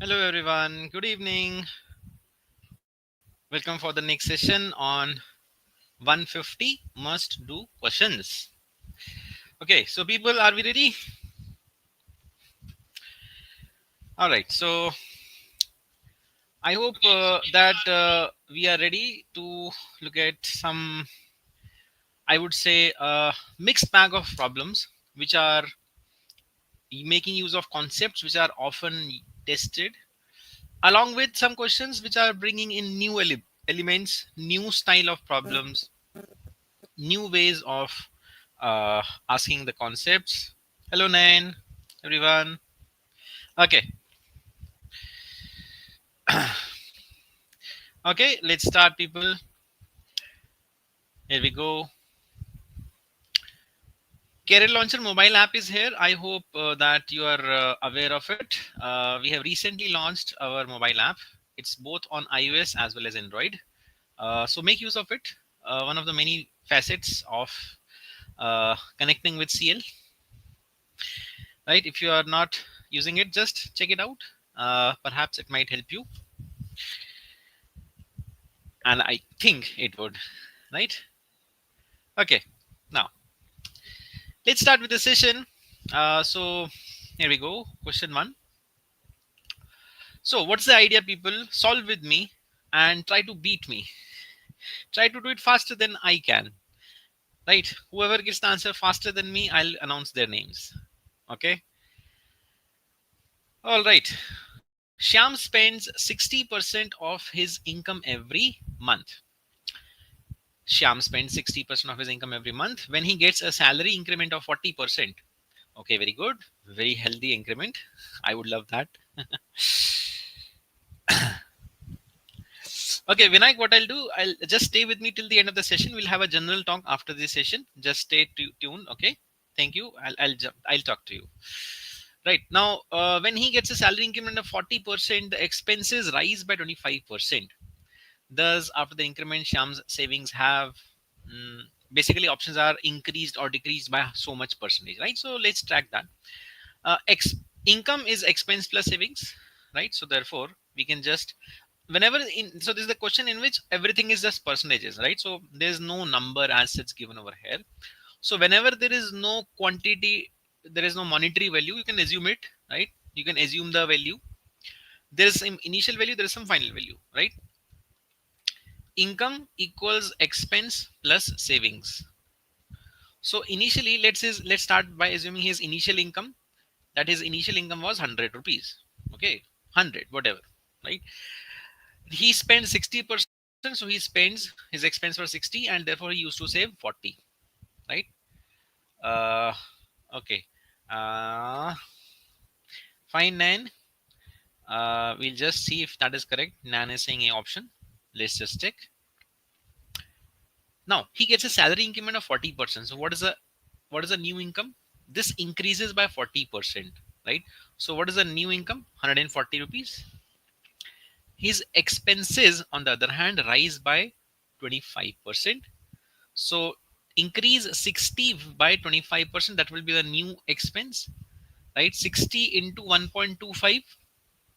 Hello everyone, good evening. Welcome for the next session on 150 must do questions. Okay, so people, are we ready? All right, so I hope that we are ready to look at some, I would say, mixed bag of problems which are making use of concepts which are often tested, along with some questions which are bringing in new elements, new style of problems, new ways of asking the concepts. Hello, Nain, everyone. Okay, okay, let's start, people. Here we go. Career Launcher mobile app is here. I hope that you are aware of it. We have recently launched our mobile app. It's both on iOS as well as Android. So make use of it. One of the many facets of connecting with CL. Right? If you are not using it, just check it out. Perhaps it might help you, and I think it would. Right? Okay. Now let's start with the session. So here we go. Question one. So what's the idea, people? Solve with me and try to beat me. Try to do it faster than I can. Right? Whoever gets the answer faster than me, I'll announce their names. Okay. All right. Shyam spends 60% of his income every month. Shyam spends 60% of his income every month when he gets a salary increment of 40%. Okay, very good. Very healthy increment. I would love that. Okay, Vinayak, what I'll do, I'll just stay with me till the end of the session. We'll have a general talk after this session. Just stay tuned. Okay. Thank you. I'll talk to you. Right now, when he gets a salary increment of 40%, the expenses rise by 25%. Thus, after the increment, Shyam's savings have basically options are increased or decreased by so much percentage, right? So let's track that. Income is expense plus savings, right? So therefore, we can just whenever so this is the question in which everything is just percentages, right? So there's no number as such given over here. So whenever there is no quantity, there is no monetary value, you can assume it, right? You can assume the value. There is some initial value, there is some final value, right? Income equals expense plus savings. So initially, let's start by assuming his initial income, that his initial income was 100 rupees. Okay, 100, whatever, right? He spends 60%, so he spends his expense for 60, and therefore he used to save 40, right? Uh, okay. Uh, Fine, Nan. We'll just see if that is correct. Nan is saying a option. Let's just check. Now he gets a salary increment of 40%. So what is a new income? This increases by 40%, right? So what is the new income? 140 rupees. His expenses, on the other hand, rise by 25%. So increase 60 by 25%. That will be the new expense, right? 60 into 1.25.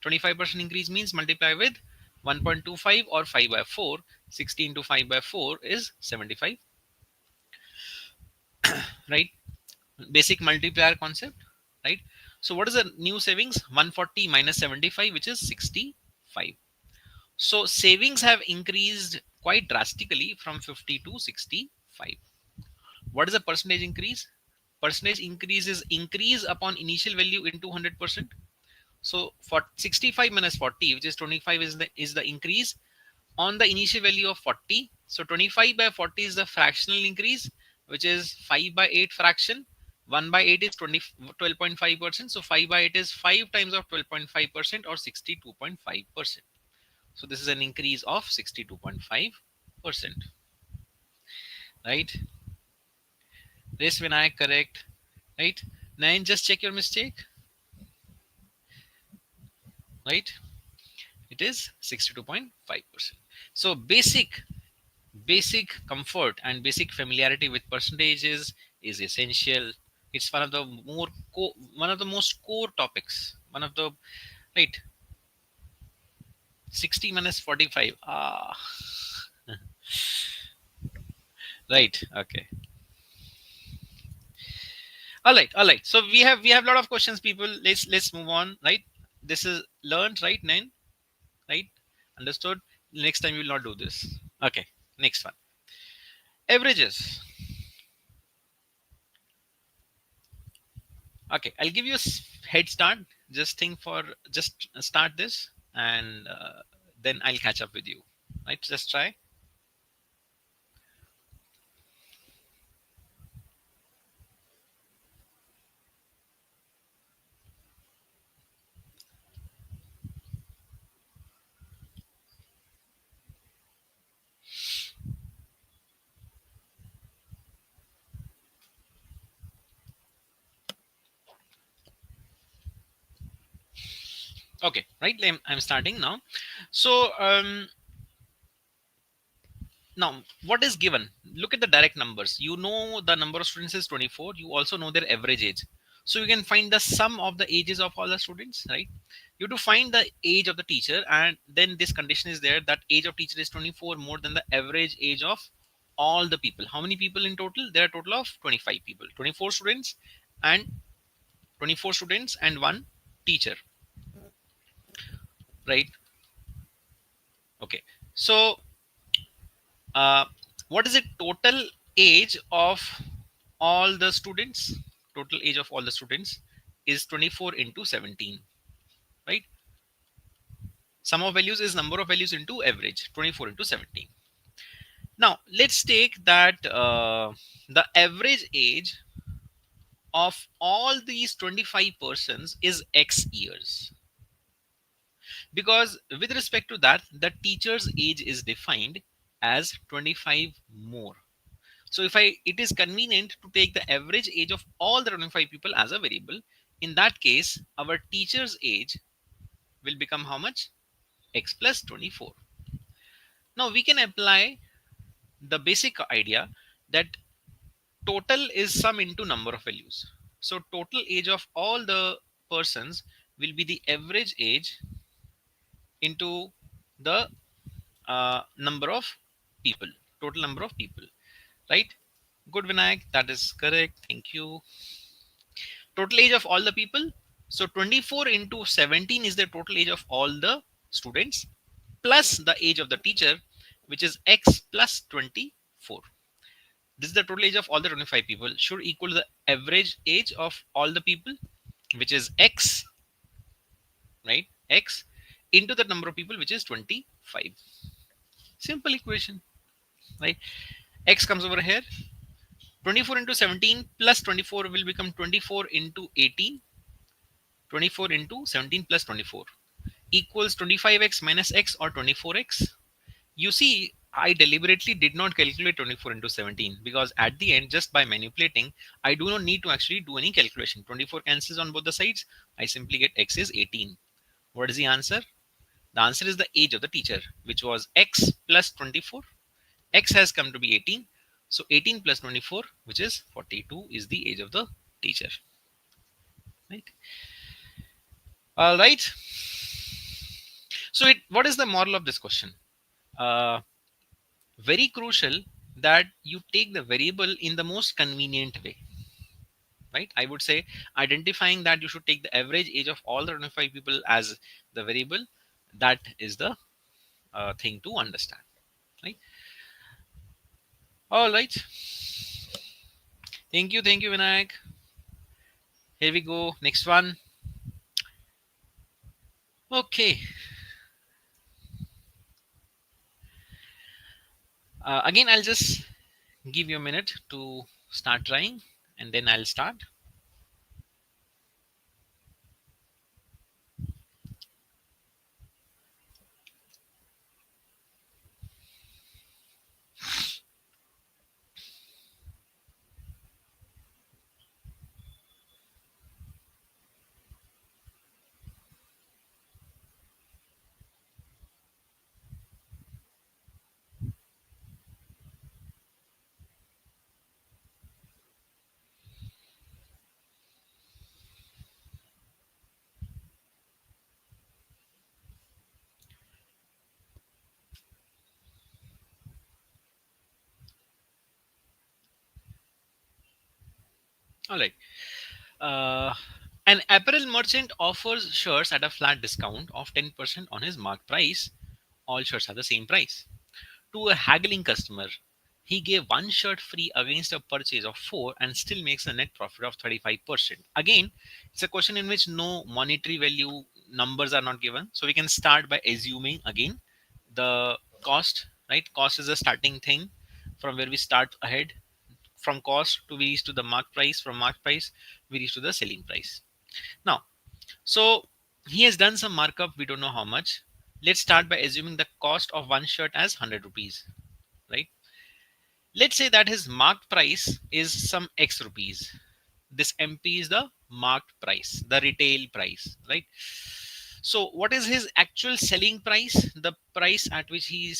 25% increase means multiply with 1.25 or 5 by 4. 60 into 5 by 4 is 75, right? Basic multiplier concept, right? So what is the new savings? 140 minus 75, which is 65. So savings have increased quite drastically from 50 to 65. What is the percentage increase? Percentage increase is increase upon initial value into 100%. So for 65 minus 40, which is 25, is the increase on the initial value of 40. So 25 by 40 is the fractional increase, which is 5 by 8 fraction. 1 by 8 is 12.5%. So 5 by 8 is 5 times of 12.5% or 62.5%. So this is an increase of 62.5%, right? This Vinayak, correct, right? 9, just check your mistake, right? It is 62.5%. So basic comfort and basic familiarity with percentages is essential. It's one of the most core topics, one of the, right? 60 minus 45. Right. Okay. All right. So we have a lot of questions, people. Let's move on. Right. This is learned. Right. Nine. Right. Understood. Next time we will not do this. Okay. Next one. Averages. Okay. I'll give you a head start. Just think for just start this, and then I'll catch up with you. Right. Just try. Okay. Right. I'm starting now. So now, what is given? Look at the direct numbers. You know the number of students is 24. You also know their average age. So you can find the sum of the ages of all the students, right? You have to find the age of the teacher, and then this condition is there that age of teacher is 24 more than the average age of all the people. How many people in total? There are a total of 25 people. 24 students and 24 students and one teacher, right? Okay. So uh, what is the total age of all the students? Total age of all the students is 24 into 17, right? Sum of values is number of values into average, 24 into 17. Now let's take that the average age of all these 25 persons is x years, because with respect to that the teacher's age is defined as 25 more. So if it is convenient to take the average age of all the 25 people as a variable, in that case, our teacher's age will become how much? X plus 24. Now we can apply the basic idea that total is sum into number of values. So total age of all the persons will be the average age into the number of people, total number of people, right? Good, Vinayak, that is correct. Thank you. Total age of all the people. So 24 into 17 is the total age of all the students plus the age of the teacher, which is x plus 24. This is the total age of all the 25 people should equal the average age of all the people, which is x, right? X into the number of people, which is 25. Simple equation, right? X comes over here. 24 into 17 plus 24 will become 24 into 18. 24 into 17 plus 24 equals 25x minus x or 24x. You see, I deliberately did not calculate 24 into 17 because at the end, just by manipulating, I do not need to actually do any calculation. 24 cancels on both the sides. I simply get x is 18. What is the answer? The answer is the age of the teacher, which was x plus 24. X has come to be 18. So 18 plus 24, which is 42, is the age of the teacher. Right? All right. So what is the moral of this question? Very crucial that you take the variable in the most convenient way, right? I would say identifying that you should take the average age of all the 25 people as the variable. That is the thing to understand, right? All right. Thank you, Vinayak. Here we go. Next one. Okay. Again, I'll just give you a minute to start trying, and then I'll start. All right. Uh, an apparel merchant offers shirts at a flat discount of 10% on his marked price. All shirts are the same price. To a haggling customer, he gave one shirt free against a purchase of four and still makes a net profit of 35%. Again, it's a question in which no monetary value numbers are not given. So we can start by assuming again the cost, right? Cost is a starting thing from where we start ahead. From cost to we reach to the mark price, from mark price we reach to the selling price. Now, so he has done some markup, we don't know how much. Let's start by assuming the cost of one shirt as 100 rupees, right? Let's say that his marked price is some X rupees. This MP is the marked price, the retail price, right? So what is his actual selling price? The price at which he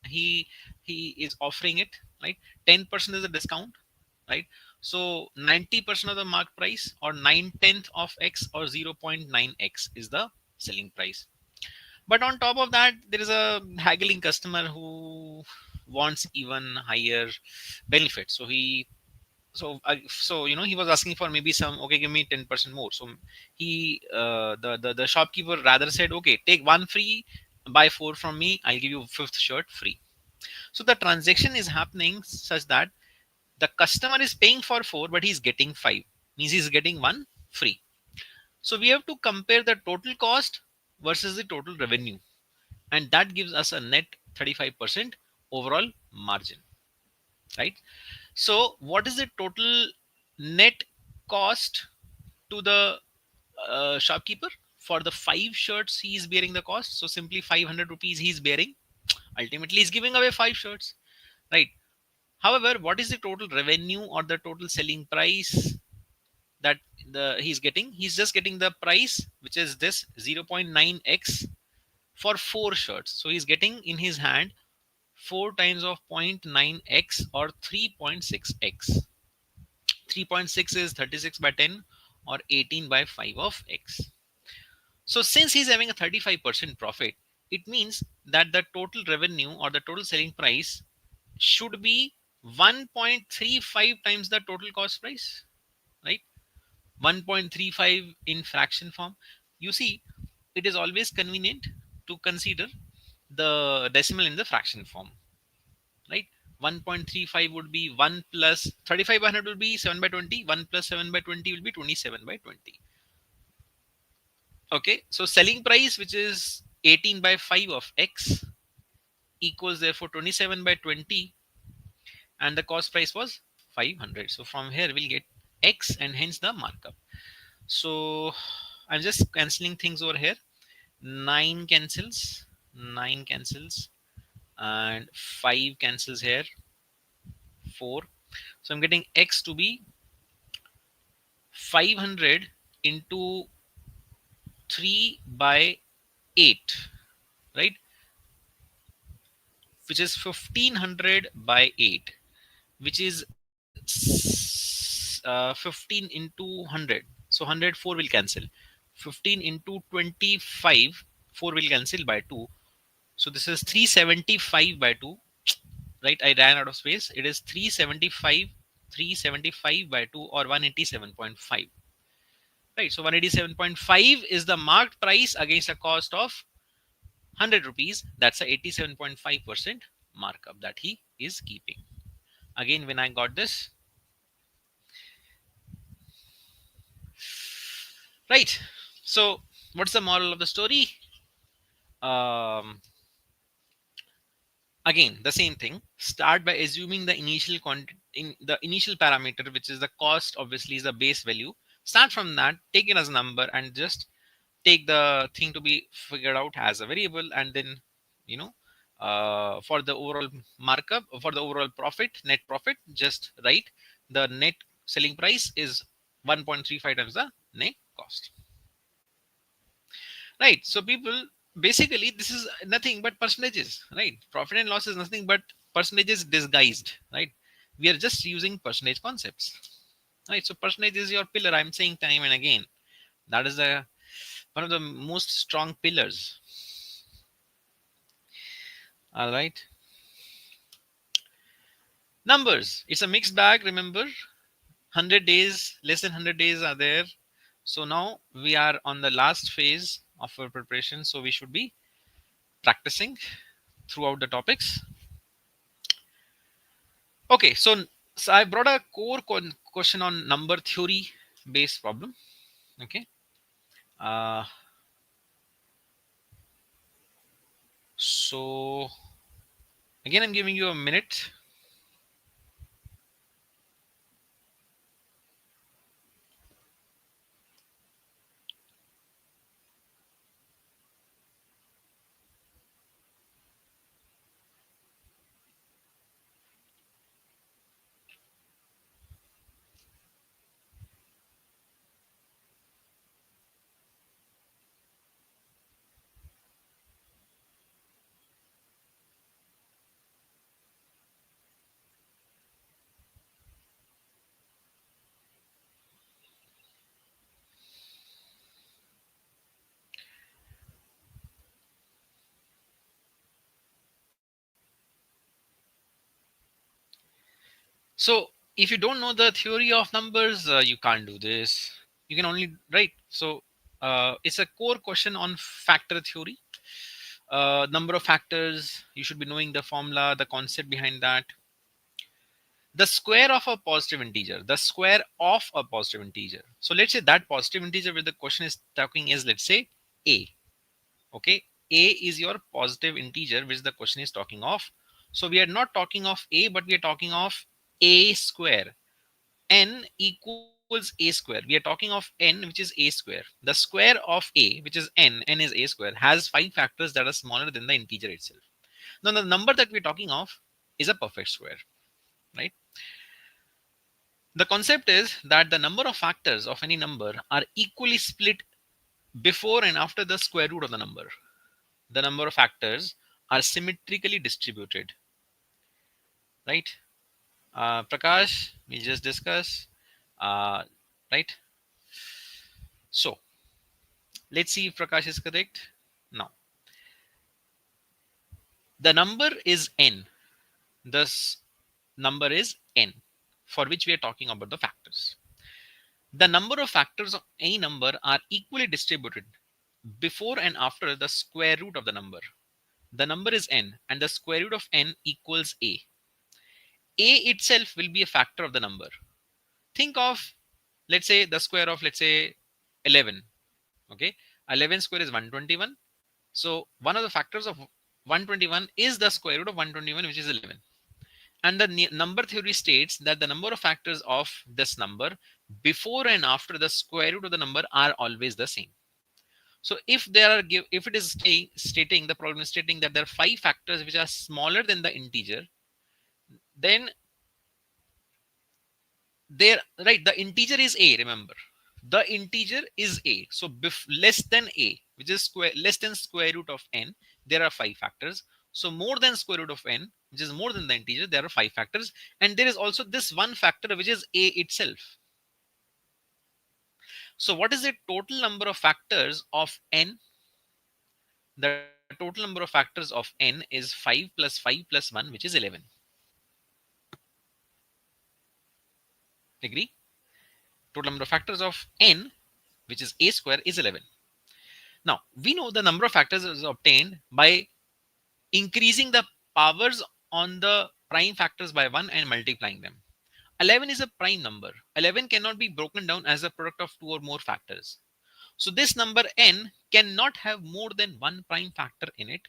he is offering it, right? 10% is a discount, right? So 90% of the mark price, or 9/10 of X, or 0.9x is the selling price. But on top of that, there is a haggling customer who wants even higher benefit. So he was asking for maybe some, okay, give me 10% more. So the shopkeeper rather said, okay, take one free, buy four from me, I'll give you fifth shirt free. So the transaction is happening such that the customer is paying for four, but he's getting five. Means he's getting one free. So we have to compare the total cost versus the total revenue, and that gives us a net 35% overall margin, right? So what is the total net cost to the shopkeeper? For the five shirts he is bearing the cost, so simply 500 rupees he is bearing. Ultimately he's giving away five shirts, right? However, what is the total revenue or the total selling price that he's getting? He's just getting the price, which is this 0.9x for four shirts. So he's getting in his hand 4 times of 0.9x, or 3.6x. 3.6 is 36 by 10, or 18 by 5 of x. So since he's having a 35% profit, it means that the total revenue or the total selling price should be 1.35 times the total cost price, right? 1.35 in fraction form. You see, it is always convenient to consider the decimal in the fraction form, right? 1.35 would be 1 plus 35 by 100 will be 7 by 20. 1 plus 7 by 20 will be 27 by 20. Okay, so selling price, which is 18 by 5 of x, equals therefore 27 by 20, and the cost price was 500. So from here we'll get x and hence the markup. So I'm just cancelling things over here. 9 cancels, 9 cancels, and 5 cancels here, 4. So I'm getting x to be 500 into 3 by 8, right? Which is 1500 by 8, which is 15 into 100. So 100, 4 will cancel. 15 into 25, 4 will cancel by 2. So this is 375 by 2, right? I ran out of space. It is 375 by 2, or 187.5. Right, so 187.5 is the marked price against a cost of 100 rupees. That's a 87.5% markup that he is keeping. Again, when I got this, right? So what's the moral of the story? Um, Again, the same thing. Start by assuming the initial parameter, which is the cost. Obviously, is the base value. Start from that, take it as a number, and just take the thing to be figured out as a variable, and then you know for the overall markup, for the overall profit, net profit, just write the net selling price is 1.35 times the net cost, right? So people, basically this is nothing but percentages, right? Profit and loss is nothing but percentages disguised, right? We are just using percentage concepts, right? So percentage is your pillar. I'm saying time and again, that is the one of the most strong pillars. All right. Numbers, it's a mixed bag, remember. 100 days, less than 100 days are there. So now we are on the last phase of our preparation. So we should be practicing throughout the topics. Okay, so I brought a core question on number theory based problem. Okay. Uh, so again, I'm giving you a minute. So if you don't know the theory of numbers, you can't do this. You can only write. So it's a core question on factor theory. Number of factors. You should be knowing the formula, the concept behind that. The square of a positive integer. The square of a positive integer. So let's say that positive integer where the question is talking is, let's say, a. Okay, a is your positive integer which the question is talking of. So we are not talking of a, but we are talking of a square. N equals a square. We are talking of n, which is a square. The square of a, which is n is a square, has 5 factors that are smaller than the integer itself. Now the number that we're talking of is a perfect square, right? The concept is that the number of factors of any number are equally split before and after the square root of the number. The number of factors are symmetrically distributed, right? Prakash, we just discussed, right? So let's see if Prakash is correct. Now, the number is n. This number is n, for which we are talking about the factors. The number of factors of any number are equally distributed before and after the square root of the number. The number is n, and the square root of n equals a. A itself will be a factor of the number. Think of, let's say, the square of, let's say, 11. Okay, 11 square is 121. So one of the factors of 121 is the square root of 121, which is 11. And the number theory states that the number of factors of this number before and after the square root of the number are always the same. So if there are if it is stating, the problem is stating that there are 5 factors which are smaller than the integer, then there, right, the integer is a, remember, the integer is a. So less than a, which is less than square root of n, there are 5 factors. So more than square root of n, which is more than the integer, there are 5 factors. And there is also this one factor, which is a itself. So what is the total number of factors of n? The total number of factors of n is 5 plus 5 plus 1, which is 11. Agree? Total number of factors of n, which is a square, is 11. Now, we know the number of factors is obtained by increasing the powers on the prime factors by 1 and multiplying them. 11 is a prime number. 11 cannot be broken down as a product of 2 or more factors. So this number n cannot have more than one prime factor in it,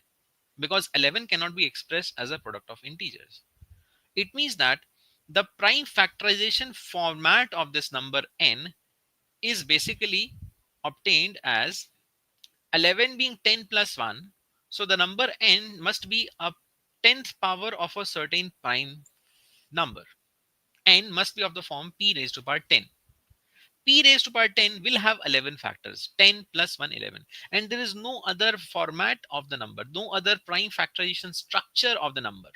because 11 cannot be expressed as a product of integers. It means that the prime factorization format of this number n is basically obtained as 11 being 10 plus 1. So the number n must be a 10th power of a certain prime number. N must be of the form p raised to power 10. P raised to power 10 will have 11 factors. 10 plus 1, 11. And there is no other format of the number, no other prime factorization structure of the number.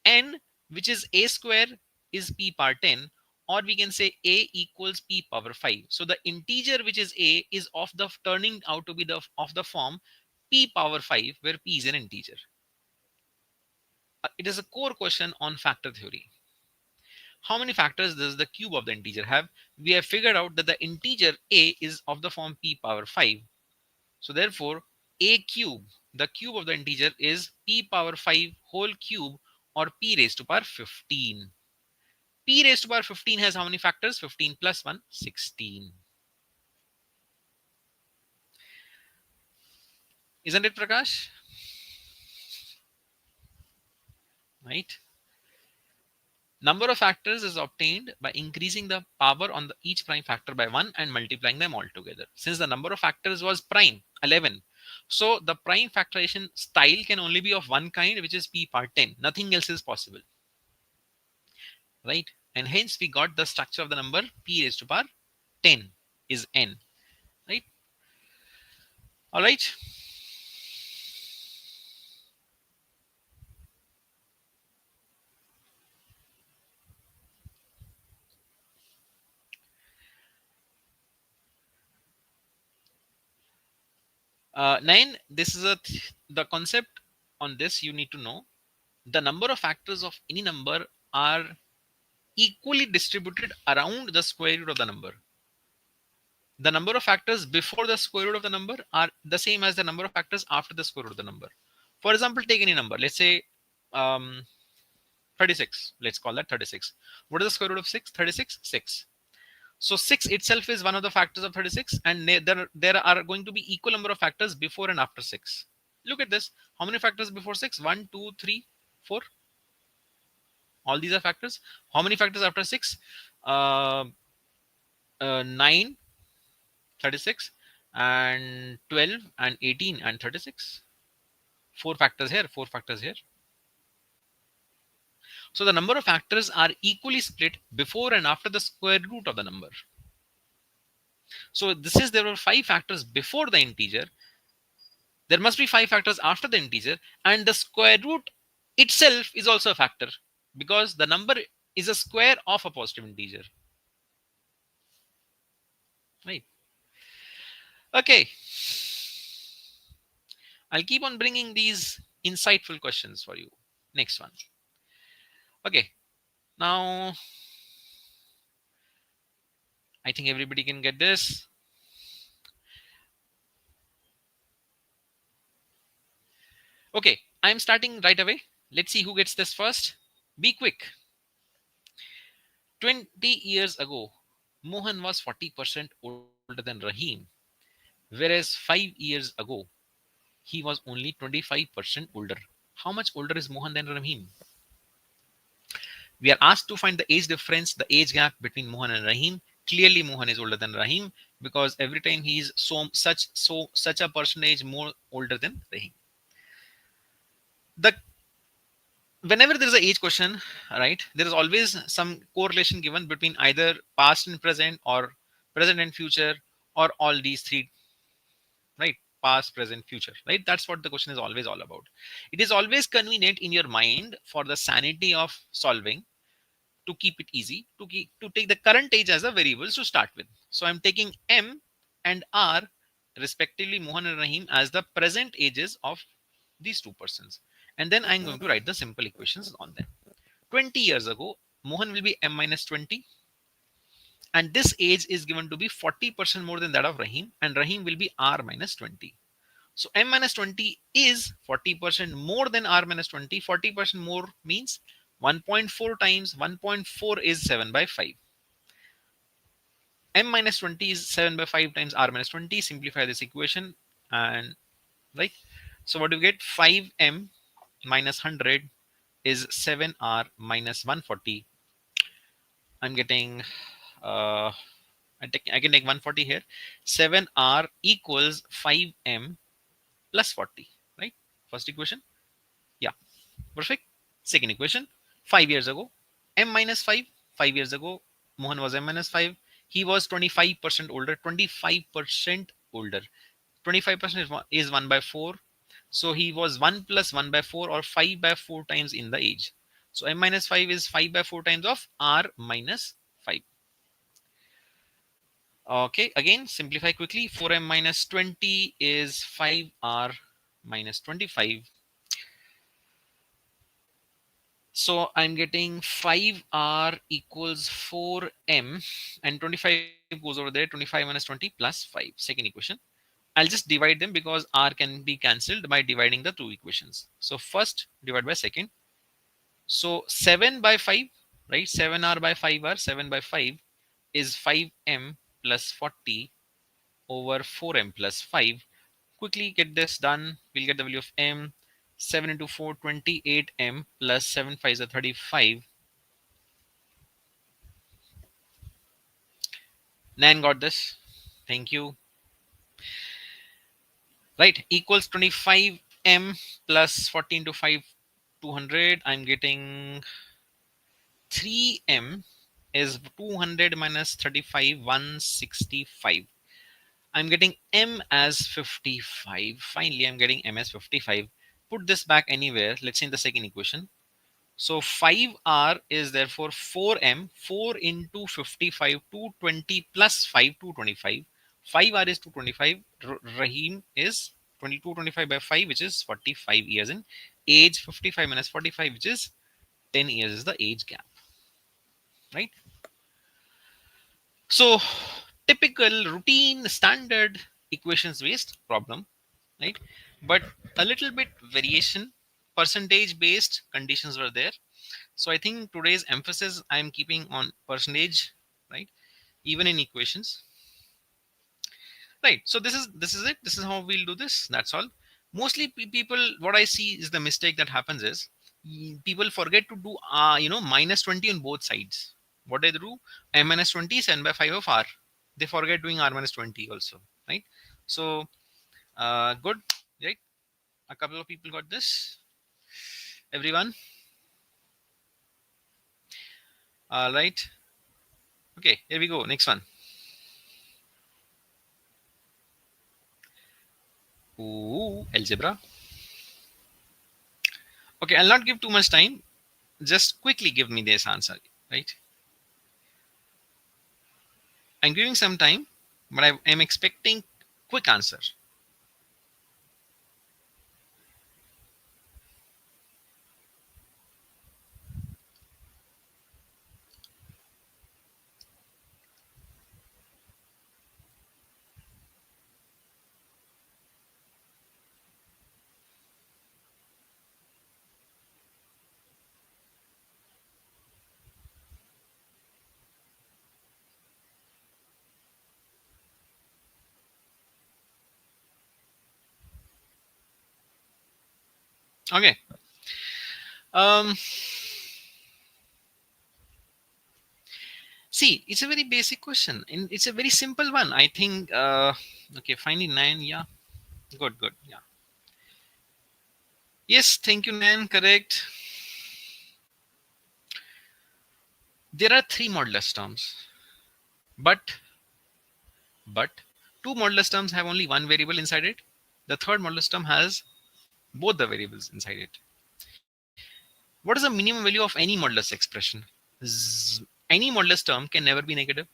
N, which is a square, is p power 10, or we can say a equals p power 5. So the integer which is a is of the turning out to be of the form p power 5, where p is an integer. It is a core question on factor theory. How many factors does the cube of the integer have? We have figured out that the integer a is of the form p power 5. So therefore, a cube, the cube of the integer is p power 5 whole cube, or p raised to power 15. P raised to power 15 has how many factors? 15 plus 1, 16. Isn't it, Prakash? Right? Number of factors is obtained by increasing the power on each prime factor by 1 and multiplying them all together. Since the number of factors was prime, 11. So the prime factorization style can only be of one kind, which is p power 10. Nothing else is possible. Right? And hence we got the structure of the number p raised to power 10 is n. Right? All right. 9. This is the concept on this you need to know. The number of factors of any number are equally distributed around the square root of the number. The number of factors before the square root of the number are the same as the number of factors after the square root of the number. For example, take any number. Let's say 36. Let's call that 36. What is the square root of 6? 36, 6. So 6 itself is one of the factors of 36, and there are going to be equal number of factors before and after 6. Look at this. How many factors before 6? 1, 2, 3, 4. All these are factors. How many factors after 6? 9, 36, and 12, and 18, and 36. 4 factors here, 4 factors here. So the number of factors are equally split before and after the square root of the number. So this is, there were 5 factors before the integer. There must be 5 factors after the integer, and the square root itself is also a factor because the number is a square of a positive integer. Right? Okay. I'll keep on bringing these insightful questions for you. Next one. Okay. Now, I think everybody can get this. Okay. I'm starting right away. Let's see who gets this first. Be quick. 20 years ago, Mohan was 40% older than Rahim, whereas 5 years ago, he was only 25% older. How much older is Mohan than Rahim? We are asked to find the age difference, the age gap between Mohan and Rahim. Clearly, Mohan is older than Rahim because every time he is such a percentage more older than Rahim. Whenever there is an age question, right, there is always some correlation given between either past and present, or present and future, or all these three, right? Past, present, future, right? That's what the question is always all about. It is always convenient in your mind for the sanity of solving to keep it easy, to take the current age as a variable to start with. So I'm taking M and R, respectively Mohan and Rahim, as the present ages of these two persons. And then I'm going to write the simple equations on them. 20 years ago, Mohan will be M minus 20. And this age is given to be 40% more than that of Rahim. And Rahim will be R minus 20. So M minus 20 is 40% more than R minus 20. 40% more means 1.4 times 1.4 is 7 by 5. M minus 20 is 7 by 5 times R minus 20. Simplify this equation and right. So what do we get? 5M minus 100 is 7R minus 140. I'm getting, I can take 140 here. 7R equals 5M plus 40, right? First equation. Yeah, perfect. Second equation. 5 years ago, M minus 5. 5 years ago, Mohan was M minus 5. He was 25% older. 25% older. 25% is 1 by 4. So he was 1 plus 1 by 4, or 5 by 4 times in the age. So M minus 5 is 5 by 4 times of R minus 5. Okay, again, simplify quickly. 4M minus 20 is 5R minus 25. So I'm getting 5r equals 4m, and 25 goes over there. 25 minus 20 plus 5. Second equation. I'll just divide them because r can be cancelled by dividing the two equations. So first divide by second. So 7 by 5, right? 7r by 5r, 7 by 5 is 5m plus 40 over 4m plus 5. Quickly get this done. We'll get the value of m. 7 into 4, 28m plus 7 5 is a 35. Nan got this. Thank you. Right, equals 25m plus 40 into 5, 200. I'm getting 3m is 200 minus 35, 165. I'm getting m as 55. Finally, I'm getting m as 55. Put this back anywhere. Let's say in the second equation. So 5r is therefore 4m. 4 into 55, 220 plus 5, 225. 5r is 225. Rahim is 2225 by 5, which is 45 years in age. 55 minus 45, which is 10 years is the age gap, right? So typical routine standard equations based problem, right? But a little bit variation, percentage based conditions were there. So I think today's emphasis I'm keeping on percentage, right? Even in equations, right? So this is it. This is how we'll do this. That's all. Mostly people, what I see is the mistake that happens is people forget to do minus 20 on both sides. What they do, m minus 20 is n by 5 of r. They forget doing r minus 20 also, right? So good, right? A couple of people got this. Everyone, all right. Okay, here we go. Next one. Ooh, algebra. Okay, I'll not give too much time. Just quickly give me this answer, right? I'm giving some time, but I am expecting quick answer. Okay. Um, See, it's a very basic question, and it's a very simple one. I think. Okay, finding 9. Yeah, good, good. Yeah. Yes, thank you, Nan. Correct. There are three modulus terms, but but two modulus terms have only one variable inside it. The third modulus term has both the variables inside it. What is the minimum value of any modulus expression? Any modulus term can never be negative.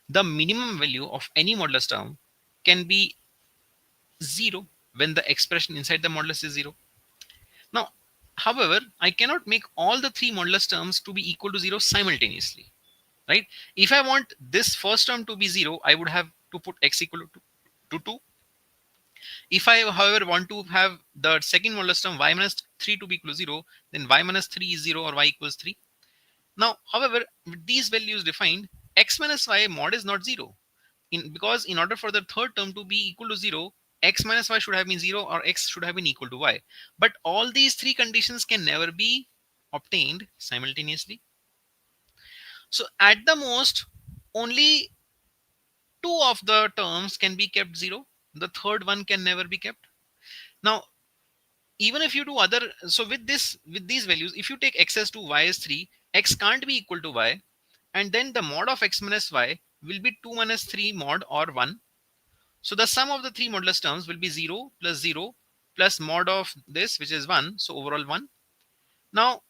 The minimum value of any modulus term can be 0 when the expression inside the modulus is 0. Now, however, I cannot make all the three modulus terms to be equal to 0 simultaneously, right? If I want this first term to be 0, I would have to put x equal to 2. If I, however, want to have the second modulus term y minus 3 to be equal to 0, then y minus 3 is 0 or y equals 3. Now, however, with these values defined, x minus y mod is not 0. Because in order for the third term to be equal to 0, x minus y should have been 0 or x should have been equal to y. But all these three conditions can never be obtained simultaneously. So at the most, only two of the terms can be kept 0. The third one can never be kept. Now, even if you do other, so with these values, if you take x as 2, y as 3, x can't be equal to y, and then the mod of x minus y will be 2 minus 3 mod or 1. So the sum of the three modulus terms will be 0 plus mod of this, which is 1. So overall 1. Now,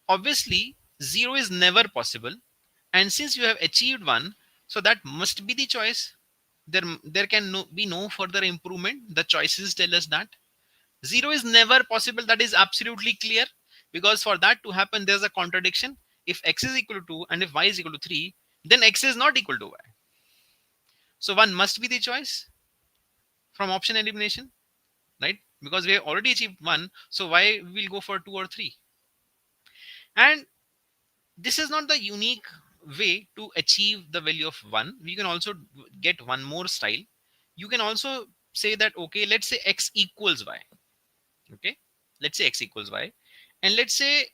obviously, 0 is never possible. And since you have achieved 1, so that must be the choice. There can be no further improvement. The choices tell us that 0 is never possible. That is absolutely clear. because for that to happen, there's a contradiction. If x is equal to 2 and if y is equal to 3, then x is not equal to y. So 1 must be the choice from option elimination, right? Because we have already achieved 1, so why we'll go for 2 or 3? And this is not the unique way to achieve the value of 1. We can also get one more style. You can also say that, okay, let's say x equals y. Okay, let's say x equals y, and let's say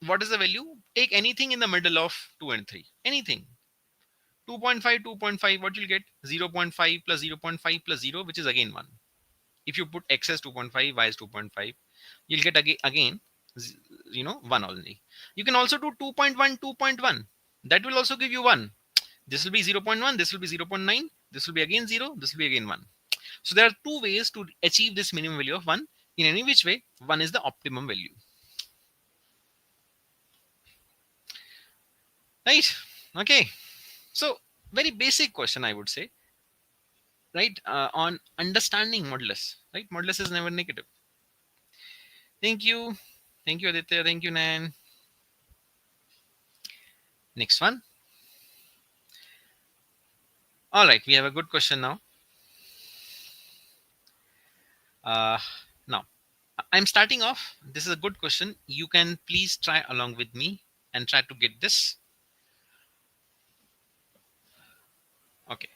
what is the value? Take anything in the middle of 2 and 3. Anything. 2.5, 2.5, what you'll get? 0.5 plus 0.5 plus 0, which is again 1. If you put x as 2.5, y as 2.5, you'll get again 1 only. You can also do 2.1, 2.1. That will also give you 1. This will be 0.1, this will be 0.9, this will be again 0, this will be again 1. So there are two ways to achieve this minimum value of 1. In any which way, 1 is the optimum value. Right? Okay. So very basic question, I would say, right? On understanding modulus, right? Modulus is never negative. Thank you. Thank you, Aditya. Thank you, Nan. Next one. All right. We have a good question now. Now, I'm starting off. This is a good question. You can please try along with me and try to get this. Okay.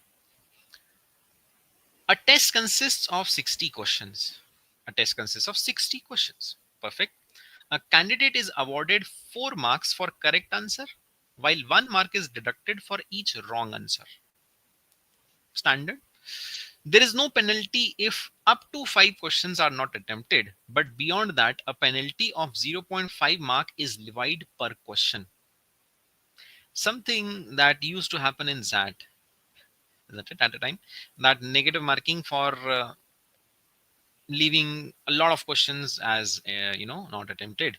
A test consists of 60 questions. A test consists of 60 questions. Perfect. A candidate is awarded 4 marks for correct answer, while 1 mark is deducted for each wrong answer. Standard. There is no penalty if up to 5 questions are not attempted, but beyond that, a penalty of 0.5 mark is levied per question. Something that used to happen in XAT, isn't it, at a time? That negative marking for leaving a lot of questions as not attempted.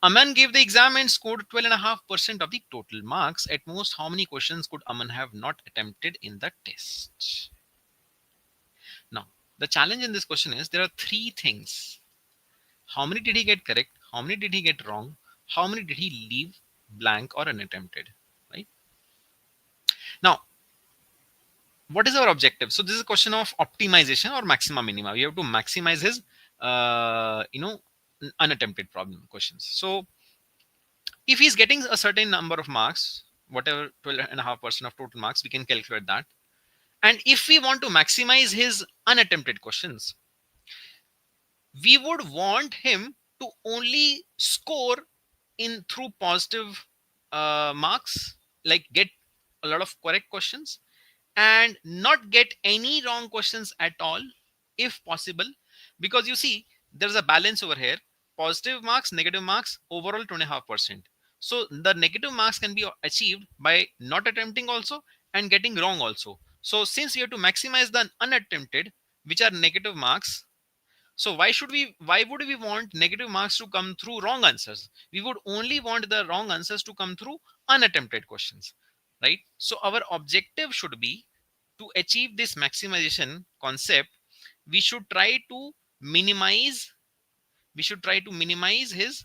Aman gave the exam and scored 12.5% of the total marks. At most, how many questions could Aman have not attempted in the test? Now, the challenge in this question is there are 3 things. How many did he get correct? How many did he get wrong? How many did he leave blank or unattempted? Right? Now, what is our objective? So this is a question of optimization or maxima minima. We have to maximize his, unattempted problem questions. So if he's getting a certain number of marks, whatever 12.5% of total marks, we can calculate that. And if we want to maximize his unattempted questions, we would want him to only score in through positive marks, like get a lot of correct questions and not get any wrong questions at all if possible, because you see there's a balance over here: positive marks, negative marks, overall 2.5%. So the negative marks can be achieved by not attempting also and getting wrong also. So since we have to maximize the unattempted, which are negative marks, so why would we want negative marks to come through wrong answers? We would only want the wrong answers to come through unattempted questions, right? So our objective should be to achieve this maximization concept. We should try to minimize his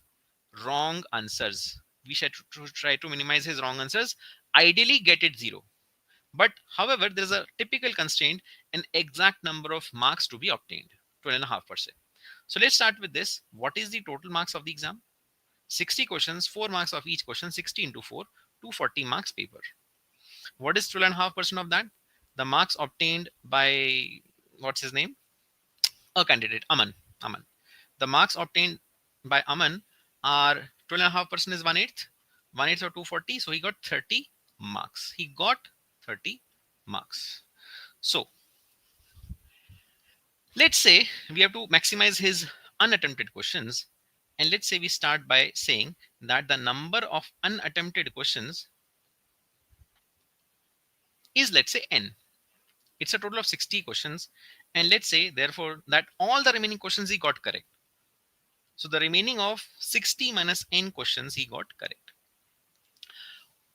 wrong answers. We should try to minimize his wrong answers. Ideally, get it 0. But however, there is a typical constraint: an exact number of marks to be obtained, 12.5%. So let's start with this. What is the total marks of the exam? 60 questions, 4 marks of each question, 60 into 4, 240 marks paper. What is 12.5% of that? The marks obtained by, what's his name? A candidate, Aman. The marks obtained by Aman are 12.5% is 1/8. 1/8 or 240. So he got 30 marks. He got 30 marks. So let's say we have to maximize his unattempted questions. And let's say we start by saying that the number of unattempted questions is, let's say, n. It's a total of 60 questions. And let's say, therefore, that all the remaining questions he got correct. So the remaining of 60 minus n questions he got correct.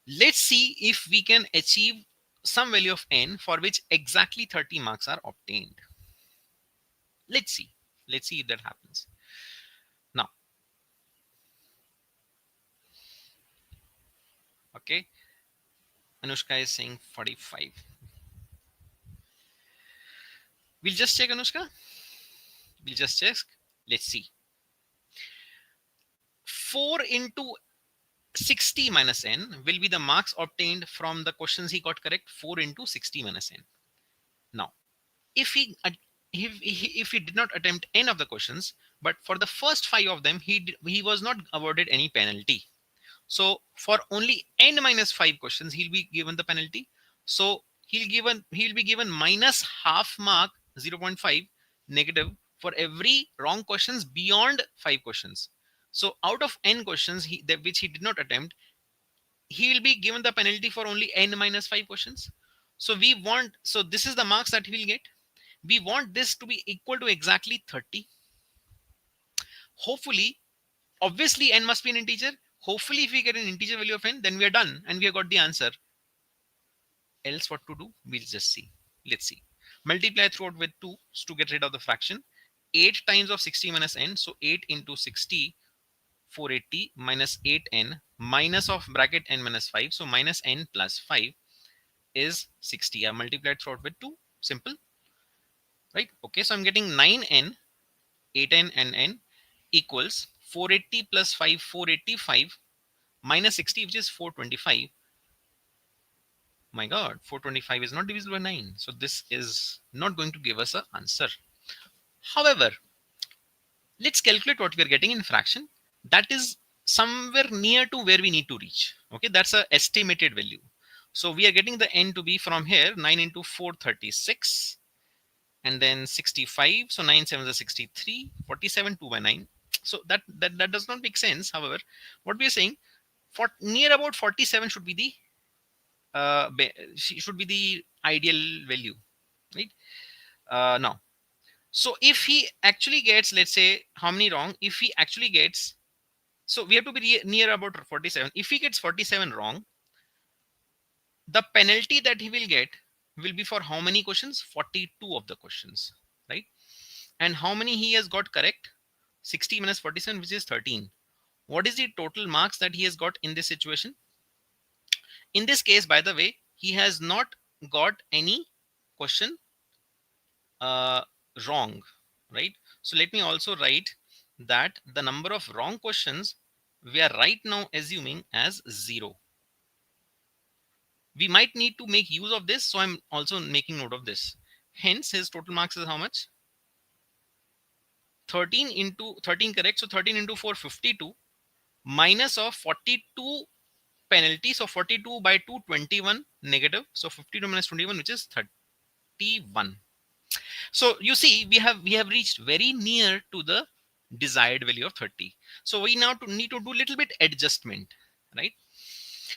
Let's see if we can achieve some value of n for which exactly 30 marks are obtained. Let's see if that happens. Now, Anushka is saying 45. We'll just check, Anushka. We'll just check. Let's see. 4 into 60 minus n will be the marks obtained from the questions he got correct. 4 into 60 minus n. Now, if he did not attempt n of the questions, but for the first 5 of them, he was not awarded any penalty. So for only n minus 5 questions, he'll be given the penalty. So he'll be given minus half mark, 0.5 negative for every wrong questions beyond 5 questions. So out of n questions which he did not attempt, he will be given the penalty for only n minus 5 questions. So this is the marks that he will get. We want this to be equal to exactly 30. Hopefully, obviously n must be an integer. Hopefully if we get an integer value of n, then we are done and we have got the answer. Else what to do? We'll just see. Let's see. Multiply throughout with 2 to get rid of the fraction. 8 times of 60 minus n. So 8 into 60, 480 minus 8n minus of bracket n minus 5. So minus n plus 5 is 60. I multiplied throughout with 2. Simple. Right? Okay. So I'm getting 9n, 8n and n equals 480 plus 5, 485 minus 60, which is 425. My God, 425 is not divisible by 9. So this is not going to give us an answer. However, let's calculate what we are getting in fraction. That is somewhere near to where we need to reach. Okay, that's an estimated value. So we are getting the n to be from here, 9 into 4, 36. And then 65. So 9 7 is 63. 47, 2 by 9. So that does not make sense. However, what we are saying, for near about 47 should be the ideal value, right? Now, so if he actually gets, let's say, how many wrong? If he actually gets, so we have to be near about 47. If he gets 47 wrong, the penalty that he will get will be for how many questions? 42 of the questions, right? And how many he has got correct? 60 minus 47, which is 13. What is the total marks that he has got in this situation? In this case, by the way, he has not got any question wrong, right? So let me also write that the number of wrong questions we are right now assuming as 0. We might need to make use of this, so I'm also making note of this. Hence, his total marks is how much? 13 into 13 correct. So 13 into 4, 52 minus of 42 penalty. So 42 by 2, 21 negative. So 52 minus 21, which is 31. So you see, we have reached very near to the desired value of 30. So we now need to do a little bit adjustment, right?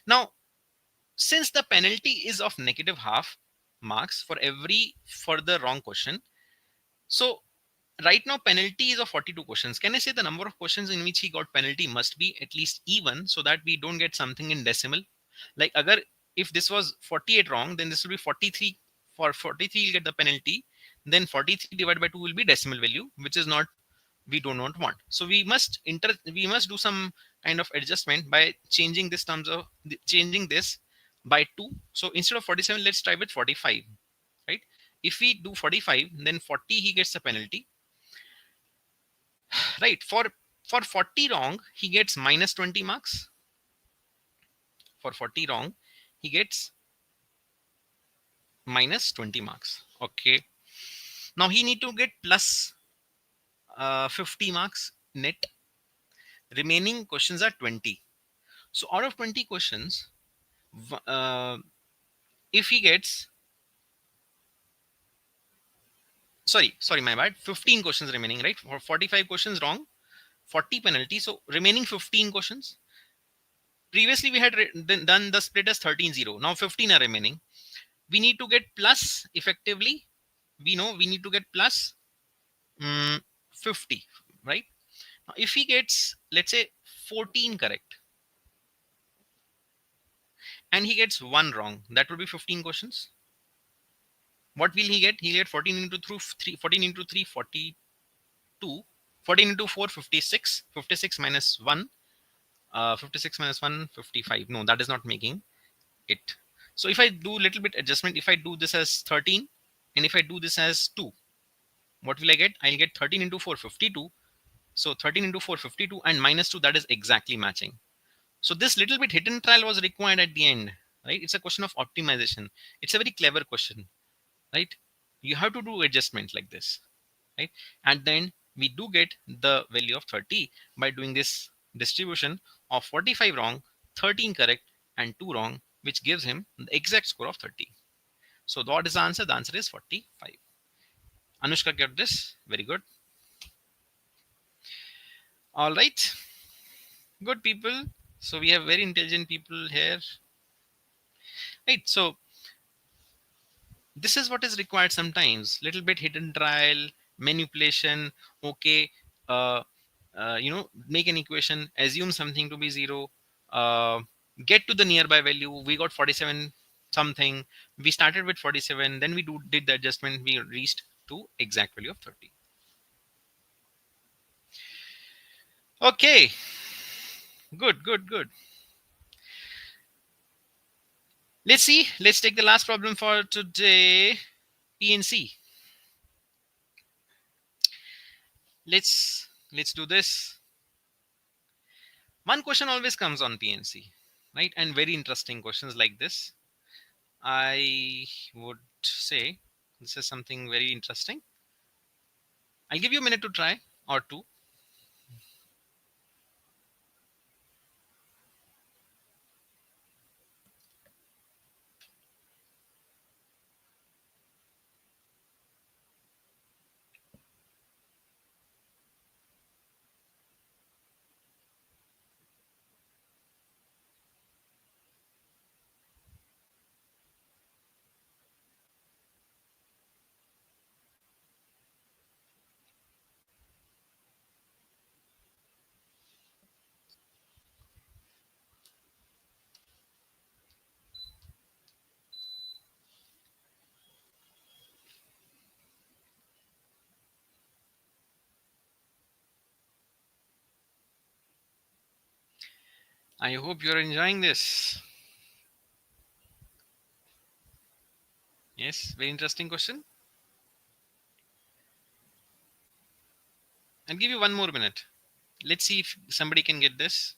Now, since the penalty is of negative half marks for every further wrong question, so right now penalty is of 42 questions. Can I say the number of questions in which he got penalty must be at least even, so that we don't get something in decimal? Like if this was 48 wrong, then this will be 43. For 43 you'll get the penalty, then 43 divided by 2 will be decimal value, which is not, we do not want. So we must do some kind of adjustment by changing this by 2. So instead of 47, let's try with 45, right? If we do 45, then 40 he gets a penalty, right? For 40 wrong, he gets minus 20 marks. For 40 wrong, he gets minus 20 marks. Okay. Now he need to get plus 50 marks net. Remaining questions are 20. So out of 20 questions, if he gets, sorry, my bad, 15 questions remaining, right? For 45 questions wrong, 40 penalty. So remaining 15 questions. Previously we had done the split as 13-0. Now 15 are remaining. We need to get plus, effectively, we know we need to get plus 50, right? Now if he gets, let's say, 14 correct, and he gets 1 wrong, that would be 15 questions. What will he get? He'll get 14 into 3, 14 into 3, 42. 14 into 4, 56. 56 minus 1, 56 minus 1, 55. No, that is not making it. So if I do a little bit adjustment, if I do this as 13 and if I do this as 2, what will I get? I'll get 13 into 4, 52. So 13 into 4, 52, and minus 2, that is exactly matching. So this little bit hidden trial was required at the end, right? It's a question of optimization. It's a very clever question, right? You have to do adjustment like this, right? And then we do get the value of 30 by doing this distribution of 45 wrong, 13 correct, and 2 wrong, which gives him the exact score of 30. So what is the answer? The answer is 45. Anushka got this. Very good. All right. Good people. So we have very intelligent people here. Right. So this is what is required sometimes. Little bit hidden trial, manipulation. Okay. Uh, make an equation, assume something to be 0, uh, get to the nearby value. We got 47 something. We started with 47. Then we did the adjustment. We reached to exact value of 30. Okay. Good, good, good. Let's see. Let's take the last problem for today. PNC. Let's do this. One question always comes on PNC, right? And very interesting questions like this. I would say this is something very interesting. I'll give you a minute to try or two. I hope you're enjoying this. Yes, very interesting question. I'll give you one more minute. Let's see if somebody can get this.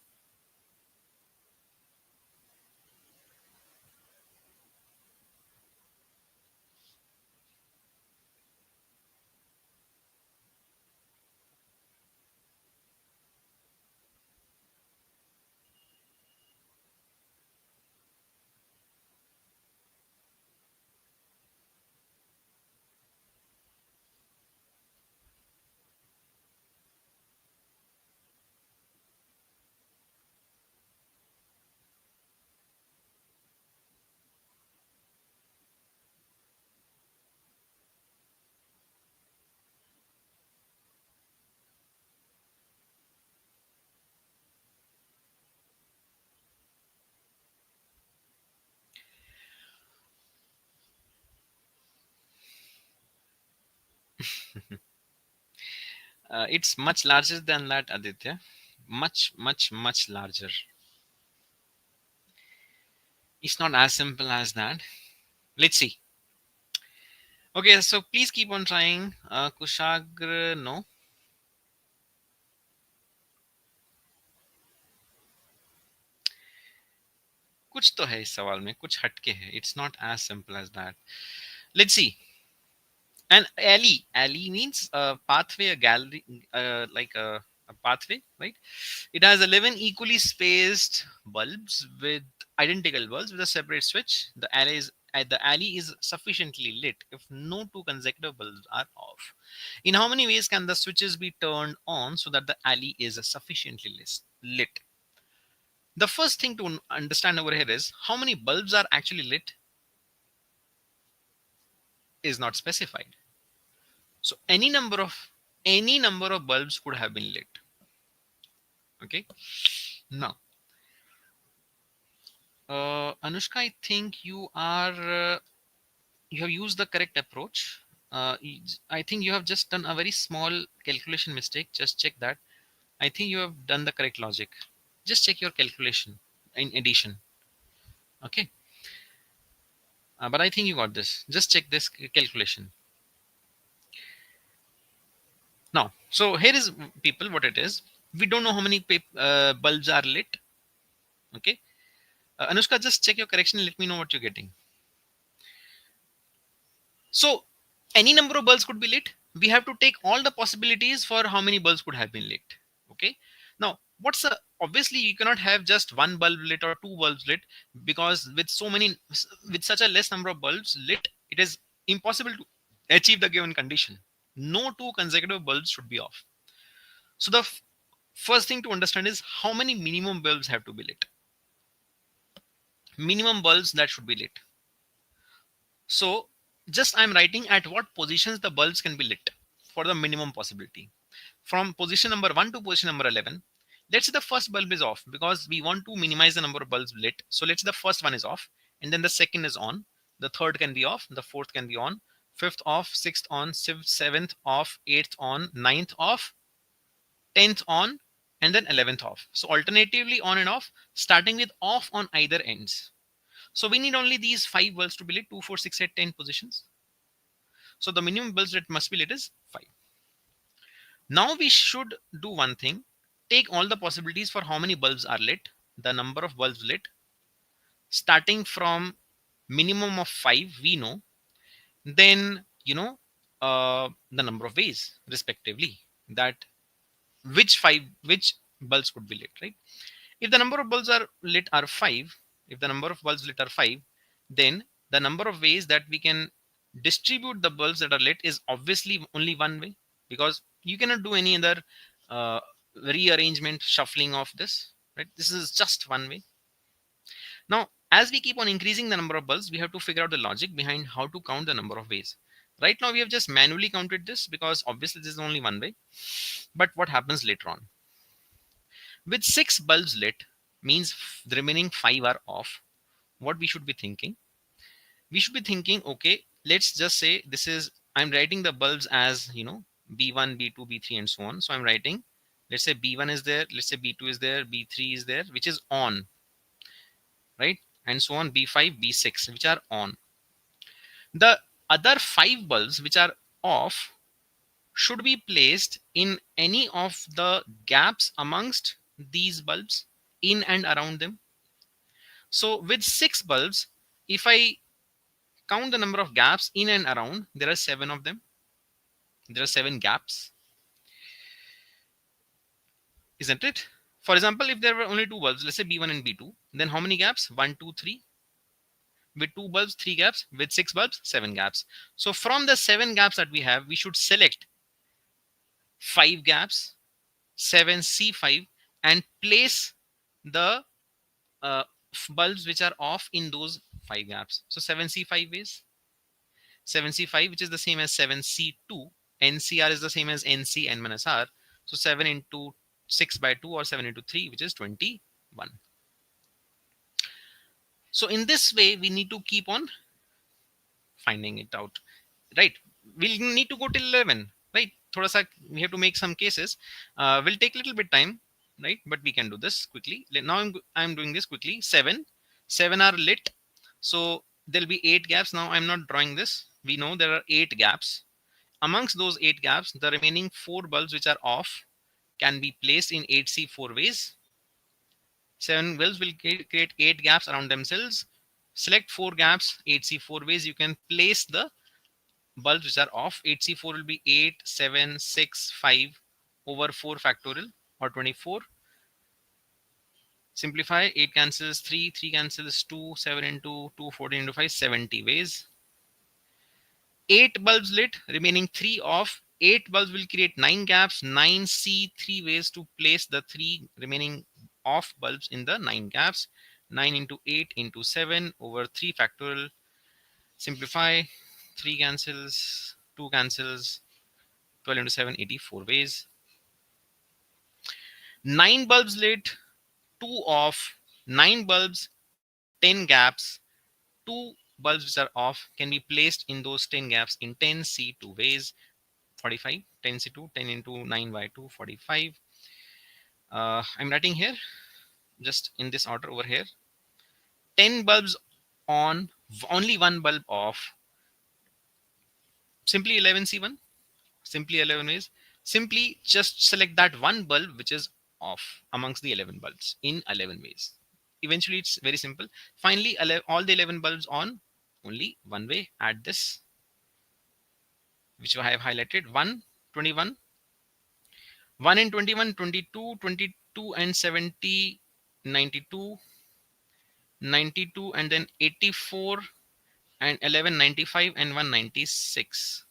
It's much larger than that, Aditya. Much, much, much larger. It's not as simple as that. Let's see. Okay, so please keep on trying. Kushagra, no. कुछ तो है इस सवाल में, कुछ हटके है. It's not as simple as that. Let's see. And alley means a pathway, a gallery, like a pathway, right? It has 11 equally spaced bulbs with identical bulbs with a separate switch. The alley is sufficiently lit if no two consecutive bulbs are off. In how many ways can the switches be turned on so that the alley is sufficiently lit? The first thing to understand over here is how many bulbs are actually lit is not specified. So any number of bulbs could have been lit. Okay. Now, Anushka, I think you have used the correct approach. I think you have just done a very small calculation mistake. Just check that. I think you have done the correct logic. Just check your calculation in addition. Okay. But I think you got this. Just check this calculation. Now, so here is people what it is. We don't know how many bulbs are lit. Okay. Anushka, just check your correction and let me know what you're getting. So any number of bulbs could be lit. We have to take all the possibilities for how many bulbs could have been lit. Okay. Now, obviously you cannot have just one bulb lit or two bulbs lit, because with such a less number of bulbs lit, it is impossible to achieve the given condition. No two consecutive bulbs should be off. So the first thing to understand is how many minimum bulbs have to be lit. Minimum bulbs that should be lit. So just I'm writing at what positions the bulbs can be lit for the minimum possibility. From position number 1 to position number 11, let's say the first bulb is off because we want to minimize the number of bulbs lit. So let's say the first one is off, and then the second is on, the third can be off, the fourth can be on, fifth off, sixth on, seventh off, eighth on, ninth off, 10th on, and then 11th off. So alternatively on and off, starting with off on either ends. So we need only these 5 bulbs to be lit, 2, 4, 6, 8, 10 positions. So the minimum bulbs that must be lit is 5. Now we should do one thing. Take all the possibilities for how many bulbs are lit, the number of bulbs lit. Starting from minimum of 5, we know. Then, the number of ways respectively that which bulbs could be lit, right? If the number of bulbs are lit are 5, then the number of ways that we can distribute the bulbs that are lit is obviously only one way, because you cannot do any other rearrangement, shuffling of this, right? This is just one way. Now, as we keep on increasing the number of bulbs, we have to figure out the logic behind how to count the number of ways. Right now, we have just manually counted this because obviously this is only one way. But what happens later on? With 6 bulbs lit, means the remaining 5 are off. What we should be thinking? We should be thinking, okay, let's just say this is, I'm writing the bulbs as, B1, B2, B3, and so on. So I'm writing, let's say B1 is there, let's say B2 is there, B3 is there, which is on, right? And so on, B5, B6, which are on. The other 5 bulbs which are off should be placed in any of the gaps amongst these bulbs, in and around them. So with 6 bulbs, if I count the number of gaps in and around, there are 7 of them. There are 7 gaps, isn't it? For example, if there were only 2 bulbs, let's say B1 and B2, then how many gaps? 1, 2, 3. With 2 bulbs, 3 gaps. With 6 bulbs, 7 gaps. So from the 7 gaps that we have, we should select 5 gaps, 7C5, and place the bulbs which are off in those 5 gaps. So 7C5 ways. 7C5, which is the same as 7C2. NCR is the same as NC n minus R. So 7 into 6 by 2, or 7 into 3, which is 21. So in this way, we need to keep on finding it out, right? We'll need to go till 11, right? Thoda sa, we have to make some cases. Will take a little bit time, right? But we can do this quickly. Now I'm doing this quickly. 7 are lit. So there'll be 8 gaps. Now I'm not drawing this. We know there are 8 gaps. Amongst those 8 gaps, the remaining 4 bulbs which are off can be placed in 8C4 ways. 7 bulbs will create 8 gaps around themselves. Select 4 gaps, 8C4 ways. You can place the bulbs which are off. 8C4 will be 8, 7, 6, 5 over 4 factorial, or 24. Simplify, 8 cancels 3, 3 cancels 2, 7 into 2, 14 into 5, 70 ways. 8 bulbs lit, remaining 3 off. 8 bulbs will create 9 gaps, 9C3 ways to place the 3 remaining off bulbs in the 9 gaps. 9 into 8 into 7 over 3 factorial. Simplify, 3 cancels, 2 cancels, 12 into 7, 84 ways. 9 bulbs lit, 2 off, 9 bulbs, 10 gaps, 2 bulbs which are off can be placed in those 10 gaps in 10C2 ways. 45, 10C2, 10 into 9 by 2, 45. I'm writing here, just in this order over here. 10 bulbs on, only one bulb off. Simply 11C1. Simply 11 ways. Simply just select that one bulb which is off amongst the 11 bulbs in 11 ways. Eventually, it's very simple. Finally, all the 11 bulbs on, only one way. Add this, which I have highlighted. 1, 21, 1 and 21, 22, 22 and 70, 92, 92, and then 84 and 11, 95 and 196.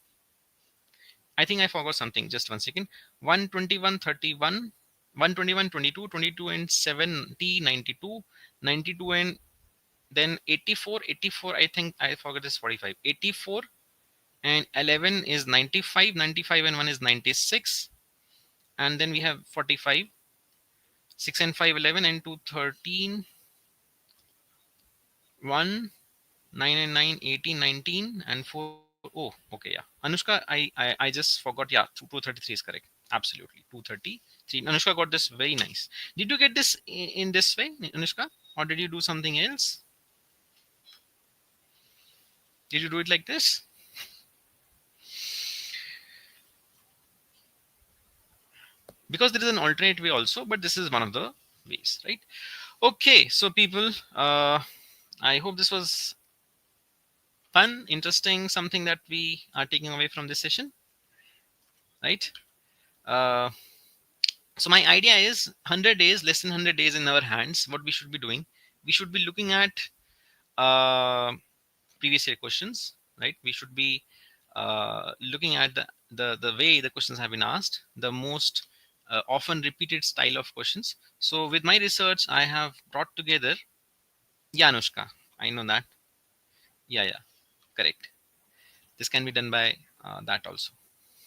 I think I forgot something. Just one second. 121, 31, 121, 22, 22 and 70, 92, 92 and then 84, 84. I think I forgot this 45. 84 and 11 is 95, 95 and 1 is 96. And then we have 45, 6 and 5, 11 and 2, 13, 1, 9 and 9, 18, 19 and 4. Oh, okay, yeah. Anushka, I just forgot. Yeah, 233 is correct. Absolutely. 233. Anushka got this very nice. Did you get this in this way, Anushka? Or did you do something else? Did you do it like this? Because there is an alternate way also, but this is one of the ways, right? Okay, so people, I hope this was fun, interesting, something that we are taking away from this session, right? Uh, so my idea is 100 days, less than 100 days in our hands. What we should be doing, we should be looking at uh, previous year questions, right? We should be looking at the way the questions have been asked, the most often repeated style of questions. So with my research, I have brought together, yeah, Anushka, I know that. Yeah, correct. This can be done by that also,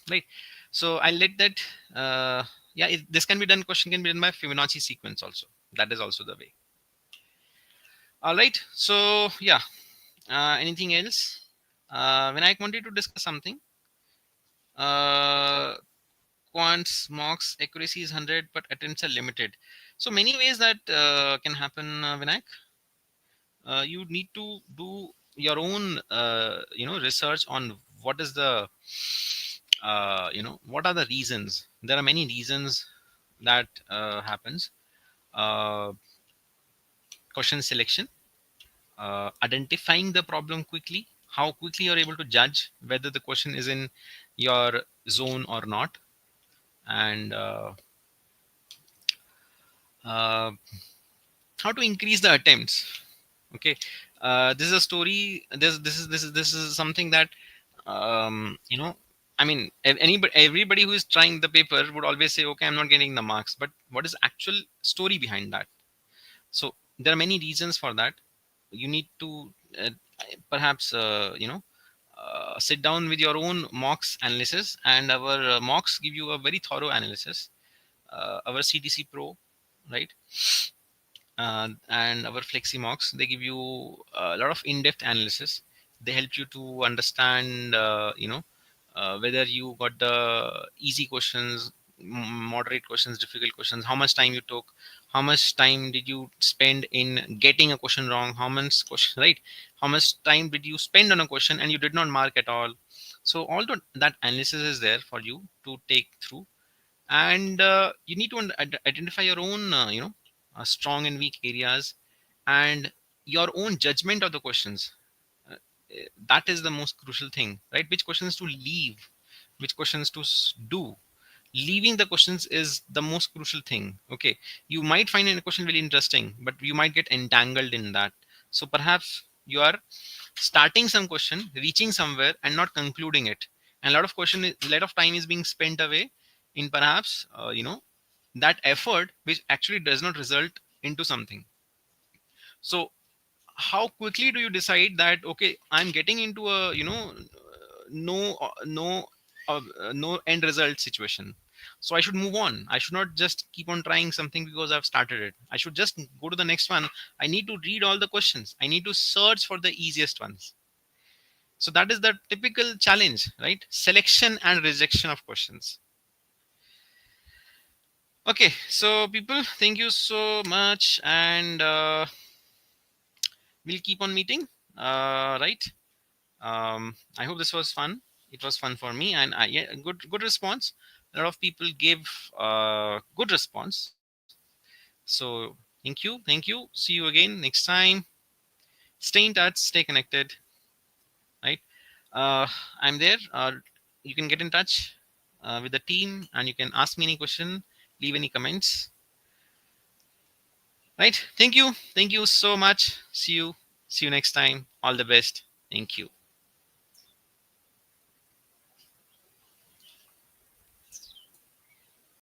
right? So I'll let that, yeah, this can be done, question can be done by Fibonacci sequence also. That is also the way. All right. So yeah, anything else? When I wanted to discuss something, uh, quants mocks accuracy is 100 but attempts are limited. So many ways that can happen, Vinayak. You need to do your own research on what is the what are the reasons. There are many reasons that happens. uh, Question selection, identifying the problem quickly, how quickly you're able to judge whether the question is in your zone or not, and uh, how to increase the attempts. Okay, this is a story. This is something that I mean, anybody, everybody who is trying the paper would always say, okay, I'm not getting the marks, but what is actual story behind that? So there are many reasons for that. You need to perhaps sit down with your own mocks analysis, and our mocks give you a very thorough analysis. Our CTC Pro, right? And our flexi mocks, they give you a lot of in-depth analysis. They help you to understand whether you got the easy questions, moderate questions, difficult questions, how much time you took, how much time did you spend in getting a question wrong, how much question, right, how much time did you spend on a question and you did not mark at all. So all that analysis is there for you to take through, and you need to identify your own strong and weak areas, and your own judgment of the questions. Uh, that is the most crucial thing, right? Which questions to leave, which questions to do. Leaving the questions is the most crucial thing. Okay, you might find a question really interesting, but you might get entangled in that. So perhaps you are starting some question, reaching somewhere and not concluding it, and a lot of time is being spent away in perhaps that effort which actually does not result into something. So how quickly do you decide that, okay, I'm getting into a no end result situation, so I should move on. I should not just keep on trying something because I've started it. I should just go to the next one. I need to read all the questions. I need to search for the easiest ones. So that is the typical challenge, right? Selection and rejection of questions. Okay, so people, thank you so much, and we'll keep on meeting. Right. I hope this was fun. It was fun for me, and yeah, good response. A lot of people gave good response. So thank you. See you again next time. Stay in touch, stay connected. Right. I'm there. You can get in touch with the team, and you can ask me any question, leave any comments. Right. Thank you so much. See you next time. All the best. Thank you.